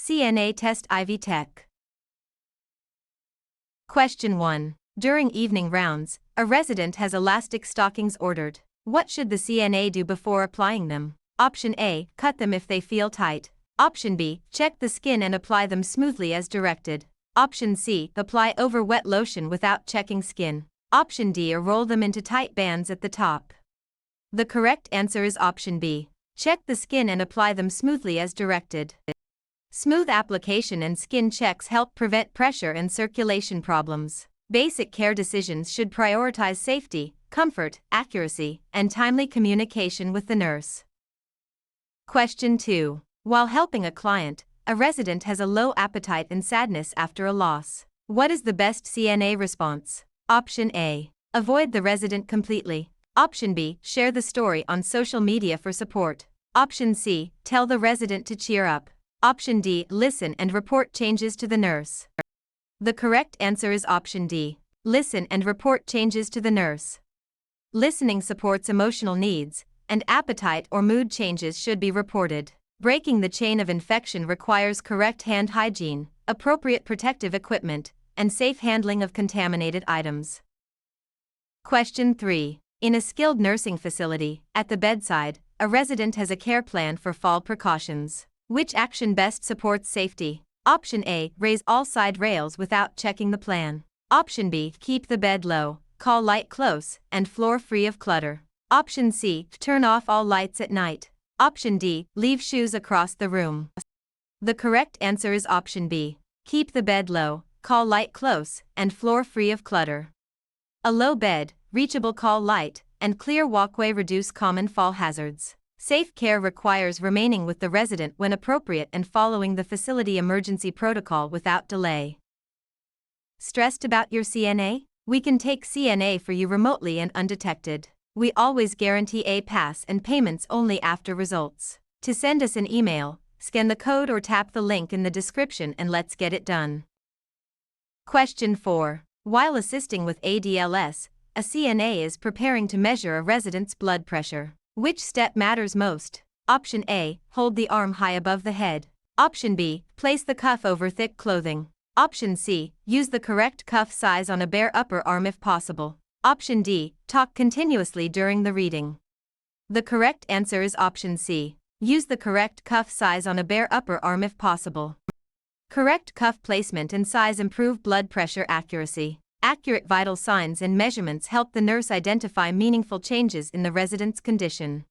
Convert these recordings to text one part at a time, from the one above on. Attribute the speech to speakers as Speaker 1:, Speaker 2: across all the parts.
Speaker 1: CNA Test Ivy Tech. Question 1. During evening rounds, a resident has elastic stockings ordered. What should the CNA do before applying them? Option A. Cut them if they feel tight. Option B. Check the skin and apply them smoothly as directed. Option C. Apply over wet lotion without checking skin. Option D. Or roll them into tight bands at the top. The correct answer is option B. Check the skin and apply them smoothly as directed. Smooth application and skin checks help prevent pressure and circulation problems. Basic care decisions should prioritize safety, comfort, accuracy, and timely communication with the nurse. Question 2. While helping a client, a resident has a low appetite and sadness after a loss. What is the best CNA response? Option A. Avoid the resident completely. Option B. Share the story on social media for support. Option C. Tell the resident to cheer up. Option D. Listen and report changes to the nurse. The correct answer is option D. Listen and report changes to the nurse. Listening supports emotional needs, and appetite or mood changes should be reported. Breaking the chain of infection requires correct hand hygiene, appropriate protective equipment, and safe handling of contaminated items. Question 3. In a skilled nursing facility, at the bedside, a resident has a care plan for fall precautions. Which action best supports safety? Option A. Raise all side rails without checking the plan. Option B. Keep the bed low, call light close, and floor free of clutter. Option C. Turn off all lights at night. Option D. Leave shoes across the room. The correct answer is option B. Keep the bed low, call light close, and floor free of clutter. A low bed, reachable call light, and clear walkway reduce common fall hazards. Safe care requires remaining with the resident when appropriate and following the facility emergency protocol without delay. Stressed about your CNA? We can take CNA for you remotely and undetected. We always guarantee a pass and payments only after results. To send us an email, scan the code or tap the link in the description and let's get it done. Question 4. While assisting with ADLS, a CNA is preparing to measure a resident's blood pressure. Which step matters most? Option A. Hold the arm high above the head. Option B. Place the cuff over thick clothing. Option C. Use the correct cuff size on a bare upper arm if possible. Option D. Talk continuously during the reading. The correct answer is option C. Use the correct cuff size on a bare upper arm if possible. Correct cuff placement and size improve blood pressure accuracy. Accurate vital signs and measurements help the nurse identify meaningful changes in the resident's condition.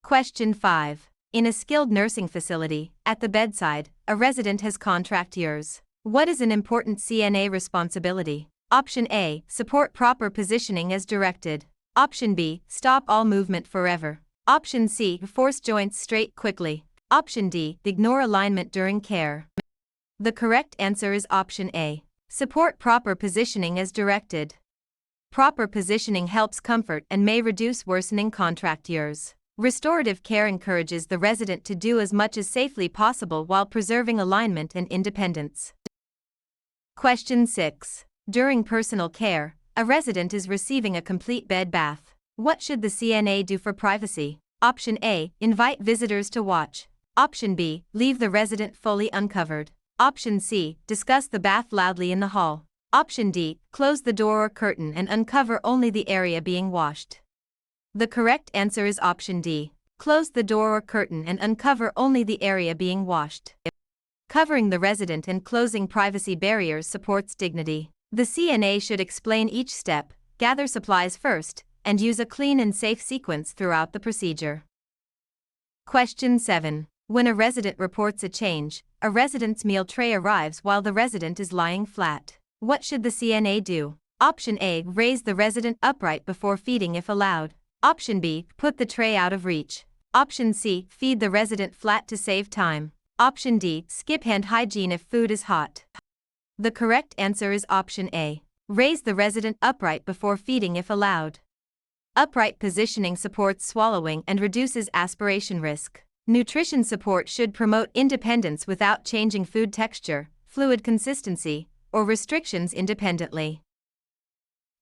Speaker 1: Question 5. In a skilled nursing facility, at the bedside, a resident has contract years. What is an important CNA responsibility? Option A. Support proper positioning as directed. Option B. Stop all movement forever. Option C. Force joints straight quickly. Option D. Ignore alignment during care. The correct answer is option A. Support proper positioning as directed. Proper positioning helps comfort and may reduce worsening contract years. Restorative care encourages the resident to do as much as safely possible while preserving alignment and independence. Question 6. During personal care, a resident is receiving a complete bed bath. What should the CNA do for privacy? Option A. Invite visitors to watch. Option B. Leave the resident fully uncovered. Option C. Discuss the bath loudly in the hall. Option D. Close the door or curtain and uncover only the area being washed. The correct answer is option D. Close the door or curtain and uncover only the area being washed. Covering the resident and closing privacy barriers supports dignity. The CNA should explain each step, gather supplies first, and use a clean and safe sequence throughout the procedure. Question 7. When a resident reports a change, a resident's meal tray arrives while the resident is lying flat. What should the CNA do? Option A. Raise the resident upright before feeding if allowed. Option B. Put the tray out of reach. Option C. Feed the resident flat to save time. Option D. Skip hand hygiene if food is hot. The correct answer is option A. Raise the resident upright before feeding if allowed. Upright positioning supports swallowing and reduces aspiration risk. Nutrition support should promote independence without changing food texture, fluid consistency, or restrictions independently.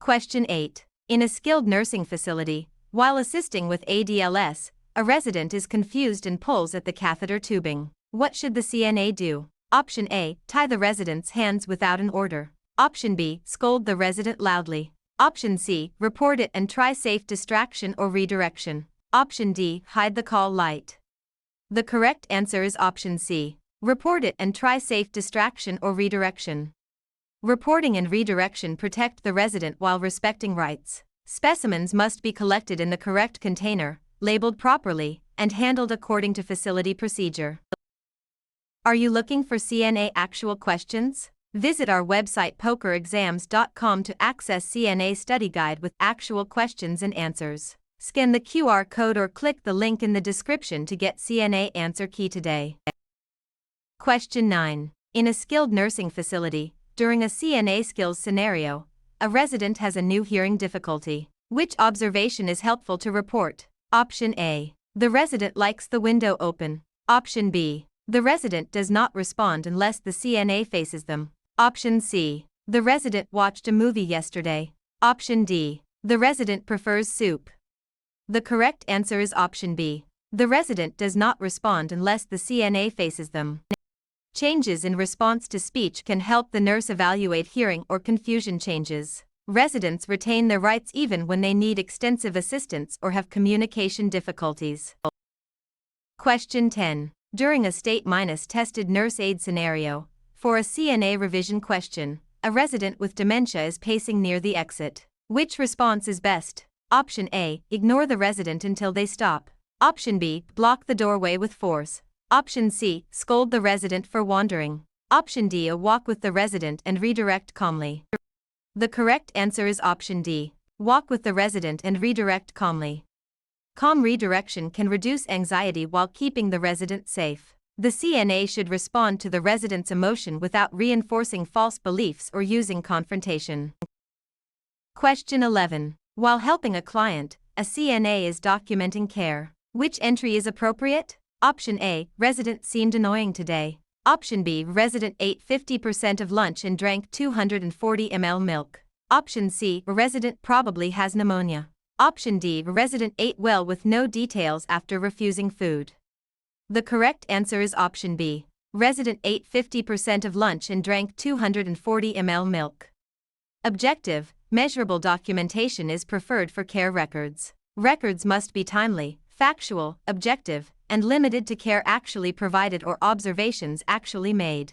Speaker 1: Question 8. In a skilled nursing facility, while assisting with ADLS, a resident is confused and pulls at the catheter tubing. What should the CNA do? Option A, tie the resident's hands without an order. Option B, scold the resident loudly. Option C, report it and try safe distraction or redirection. Option D, hide the call light. The correct answer is option C. Report it and try safe distraction or redirection. Reporting and redirection protect the resident while respecting rights. Specimens must be collected in the correct container, labeled properly, and handled according to facility procedure. Are you looking for CNA actual questions? Visit our website pokerexams.com to access CNA study guide with actual questions and answers. Scan the QR code or click the link in the description to get CNA answer key today. Question 9. In a skilled nursing facility, during a CNA skills scenario, a resident has a new hearing difficulty. Which observation is helpful to report? Option A. The resident likes the window open. Option B. The resident does not respond unless the CNA faces them. Option C. The resident watched a movie yesterday. Option D. The resident prefers soup. The correct answer is option B. The resident does not respond unless the CNA faces them. Changes in response to speech can help the nurse evaluate hearing or confusion changes. Residents retain their rights even when they need extensive assistance or have communication difficulties. Question 10. During a state-tested nurse aide scenario, for a CNA revision question, a resident with dementia is pacing near the exit. Which response is best? Option A. Ignore the resident until they stop. Option B. Block the doorway with force. Option C. Scold the resident for wandering. Option D. Walk with the resident and redirect calmly. The correct answer is option D. Walk with the resident and redirect calmly. Calm redirection can reduce anxiety while keeping the resident safe. The CNA should respond to the resident's emotion without reinforcing false beliefs or using confrontation. Question 11. While helping a client, a CNA is documenting care. Which entry is appropriate? Option A. Resident seemed annoying today. Option B. Resident ate 50% of lunch and drank 240 ml milk. Option C. Resident probably has pneumonia. Option D. Resident ate well with no details after refusing food. The correct answer is option B. Resident ate 50% of lunch and drank 240 ml milk. Objective, measurable documentation is preferred for care records. Records must be timely, factual, objective, and limited to care actually provided or observations actually made.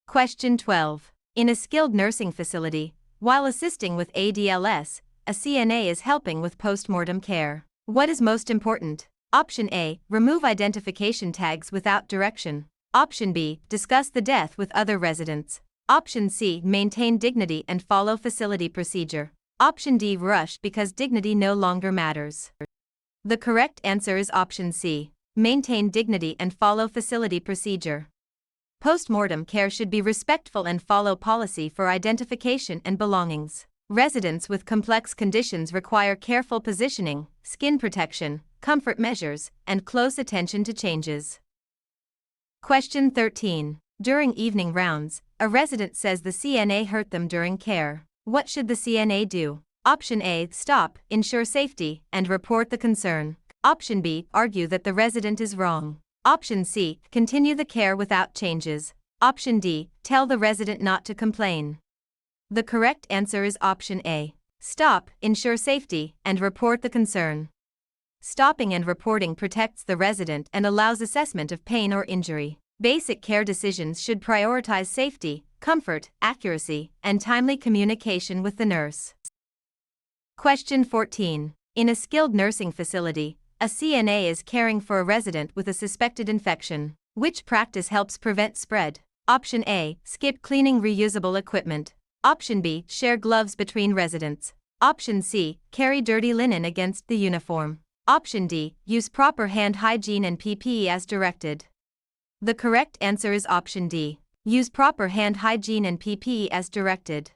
Speaker 1: Question 12. In a skilled nursing facility, while assisting with ADLS, a CNA is helping with postmortem care. What is most important? Option A. Remove identification tags without direction. Option B. Discuss the death with other residents. Option C. Maintain dignity and follow facility procedure. Option D. Rush because dignity no longer matters. The correct answer is option C. Maintain dignity and follow facility procedure. Postmortem care should be respectful and follow policy for identification and belongings. Residents with complex conditions require careful positioning, skin protection, comfort measures, and close attention to changes. Question 13. During evening rounds, a resident says the CNA hurt them during care. What should the CNA do? Option A. Stop, ensure safety, and report the concern. Option B. Argue that the resident is wrong. Option C. Continue the care without changes. Option D. Tell the resident not to complain. The correct answer is option A. Stop, ensure safety, and report the concern. Stopping and reporting protects the resident and allows assessment of pain or injury. Basic care decisions should prioritize safety, comfort, accuracy, and timely communication with the nurse. Question 14. In a skilled nursing facility, a CNA is caring for a resident with a suspected infection. Which practice helps prevent spread? Option A. Skip cleaning reusable equipment. Option B. Share gloves between residents. Option C. Carry dirty linen against the uniform. Option D. Use proper hand hygiene and PPE as directed. The correct answer is option D. Use proper hand hygiene and PPE as directed.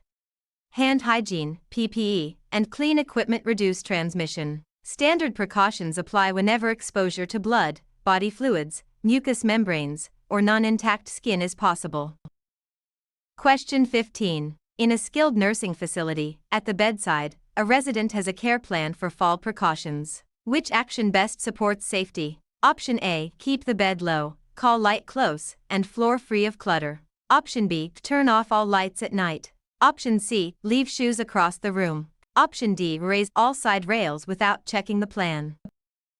Speaker 1: Hand hygiene, PPE, and clean equipment reduce transmission. Standard precautions apply whenever exposure to blood, body fluids, mucous membranes, or non-intact skin is possible. Question 15. In a skilled nursing facility, at the bedside, a resident has a care plan for fall precautions. Which action best supports safety? Option A. Keep the bed low. call light close and floor free of clutter. Option B, turn off all lights at night. Option C, leave shoes across the room. Option D, raise all side rails without checking the plan.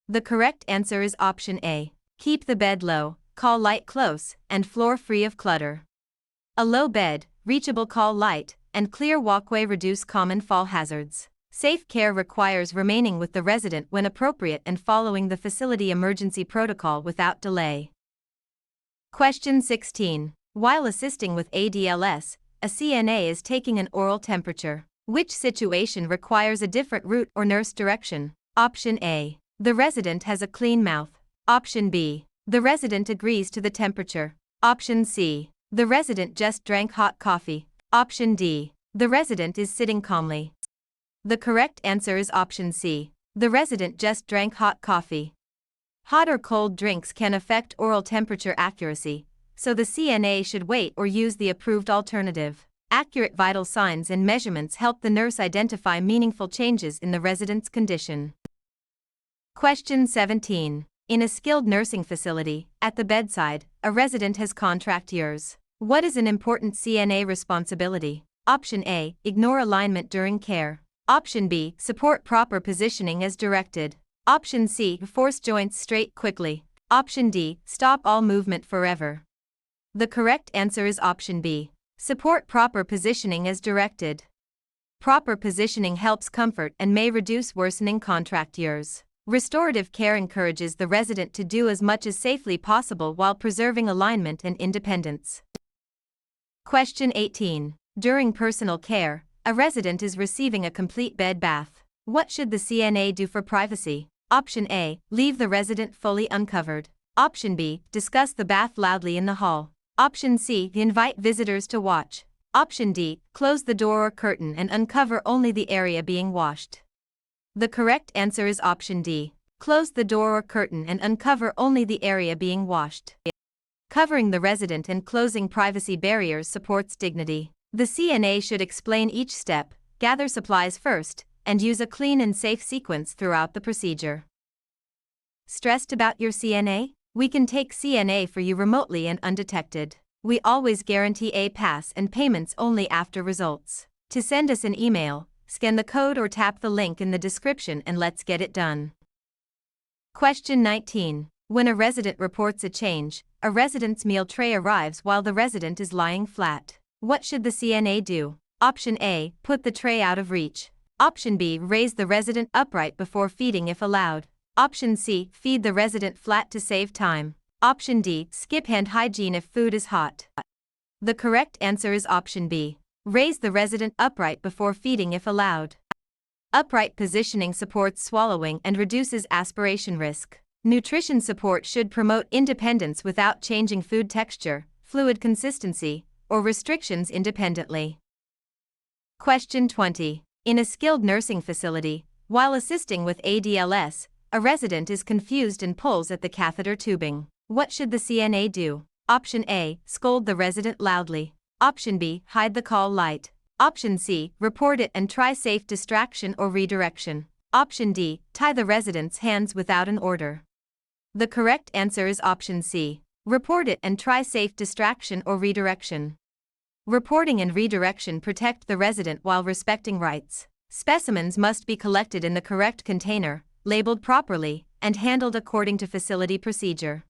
Speaker 1: The correct answer is option A. Keep the bed low, call light close, and floor free of clutter. A low bed, reachable call light, and clear walkway reduce common fall hazards. Safe care requires remaining with the resident when appropriate and following the facility emergency protocol without delay. Question 16. While assisting with ADLS, a CNA is taking an oral temperature. Which situation requires a different route or nurse direction? Option A. The resident has a clean mouth. Option B. The resident agrees to the temperature. Option C. The resident just drank hot coffee. Option D. The resident is sitting calmly. The correct answer is option C. The resident just drank hot coffee. Hot or cold drinks can affect oral temperature accuracy, so the CNA should wait or use the approved alternative. Accurate vital signs and measurements help the nurse identify meaningful changes in the resident's condition. Question 17. In a skilled nursing facility, at the bedside, a resident has contract years. What is an important CNA responsibility? Option A. Ignore alignment during care. Option B. Support proper positioning as directed. Option C. Force joints straight quickly. Option D. Stop all movement forever. The correct answer is option B. Support proper positioning as directed. Proper positioning helps comfort and may reduce worsening contract years. Restorative care encourages the resident to do as much as safely possible while preserving alignment and independence. Question 18. During personal care, a resident is receiving a complete bed bath. What should the CNA do for privacy? Option A. Leave the resident fully uncovered. Option B. Discuss the bath loudly in the hall. Option C. Invite visitors to watch. Option D. Close the door or curtain and uncover only the area being washed. The correct answer is option D. Close the door or curtain and uncover only the area being washed. Covering the resident and closing privacy barriers supports dignity. The CNA should explain each step, gather supplies first, and use a clean and safe sequence throughout the procedure. Stressed about your CNA? We can take CNA for you remotely and undetected. We always guarantee a pass and payments only after results. To send us an email, scan the code or tap the link in the description and let's get it done. Question 19. When a resident reports a change, a resident's meal tray arrives while the resident is lying flat. What should the CNA do? Option A. Put the tray out of reach. Option B. Raise the resident upright before feeding if allowed. Option C. Feed the resident flat to save time. Option D. Skip hand hygiene if food is hot. The correct answer is option B. Raise the resident upright before feeding if allowed. Upright positioning supports swallowing and reduces aspiration risk. Nutrition support should promote independence without changing food texture, fluid consistency, or restrictions independently. Question 20. In a skilled nursing facility, while assisting with ADLS, a resident is confused and pulls at the catheter tubing. What should the CNA do? Option A. Scold the resident loudly. Option B. Hide the call light. Option C. Report it and try safe distraction or redirection. Option D. Tie the resident's hands without an order. The correct answer is option C. Report it and try safe distraction or redirection. Reporting and redirection protect the resident while respecting rights. Specimens must be collected in the correct container, labeled properly, and handled according to facility procedure.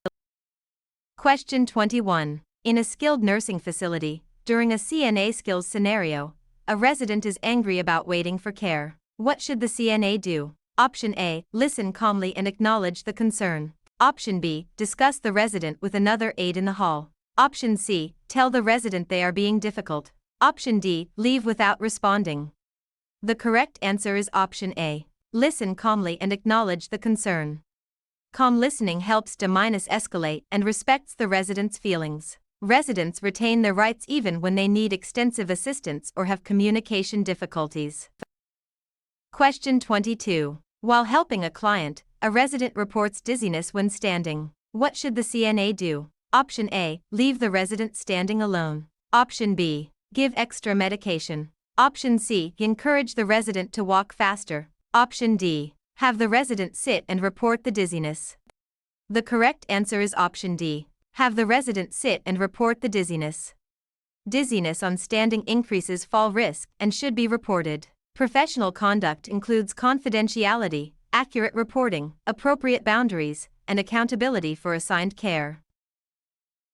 Speaker 1: Question 21. In a skilled nursing facility, during a CNA skills scenario, a resident is angry about waiting for care. What should the CNA do? Option A. Listen calmly and acknowledge the concern. Option B. Discuss the resident with another aide in the hall. Option C. Tell the resident they are being difficult. Option D. Leave without responding. The correct answer is option A. Listen calmly and acknowledge the concern. Calm listening helps de-escalate and respects the resident's feelings. Residents retain their rights even when they need extensive assistance or have communication difficulties. Question 22. While helping a client, a resident reports dizziness when standing. What should the CNA do? Option A. Leave the resident standing alone. Option B. Give extra medication. Option C. Encourage the resident to walk faster. Option D. Have the resident sit and report the dizziness. The correct answer is option D. Have the resident sit and report the dizziness. Dizziness on standing increases fall risk and should be reported. Professional conduct includes confidentiality, accurate reporting, appropriate boundaries, and accountability for assigned care.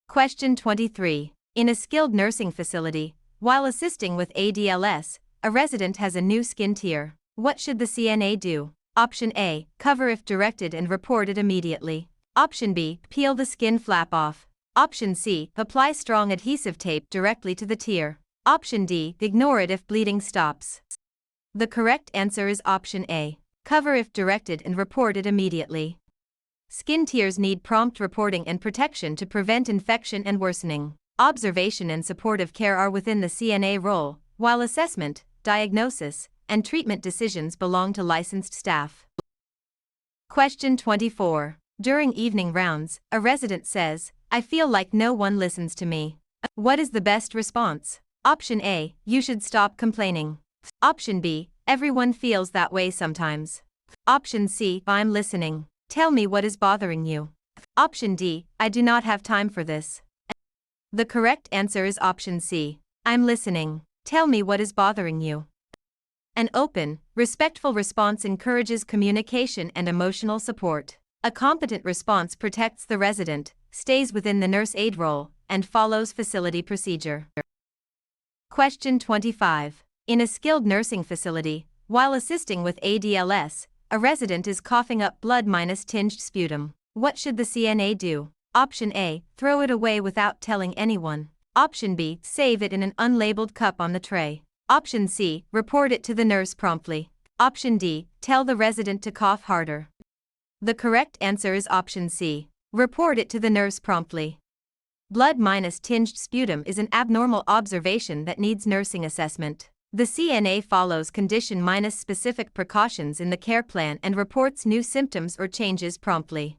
Speaker 1: Question 23. In a skilled nursing facility, while assisting with ADLS, a resident has a new skin tear. What should the CNA do? Option A, cover if directed and report it immediately. Option B, peel the skin flap off. Option C, apply strong adhesive tape directly to the tear. Option D, ignore it if bleeding stops. The correct answer is option A, cover if directed and report it immediately. Skin tears need prompt reporting and protection to prevent infection and worsening. Observation and supportive care are within the CNA role, while assessment, diagnosis, and treatment decisions belong to licensed staff. Question 24. During evening rounds, a resident says, "I feel like no one listens to me." What is the best response? Option A, you should stop complaining. Option B, everyone feels that way sometimes. Option C, I'm listening. Tell me what is bothering you. Option D, I do not have time for this. The correct answer is option C, I'm listening. Tell me what is bothering you. An open, respectful response encourages communication and emotional support. A competent response protects the resident, stays within the nurse-aide role, and follows facility procedure. Question 25. In a skilled nursing facility, while assisting with ADLS, a resident is coughing up blood-tinged sputum. What should the CNA do? Option A, throw it away without telling anyone. Option B, save it in an unlabeled cup on the tray. Option C, report it to the nurse promptly. Option D, tell the resident to cough harder. The correct answer is option C, report it to the nurse promptly. Blood-tinged sputum is an abnormal observation that needs nursing assessment. The CNA follows condition-specific precautions in the care plan and reports new symptoms or changes promptly.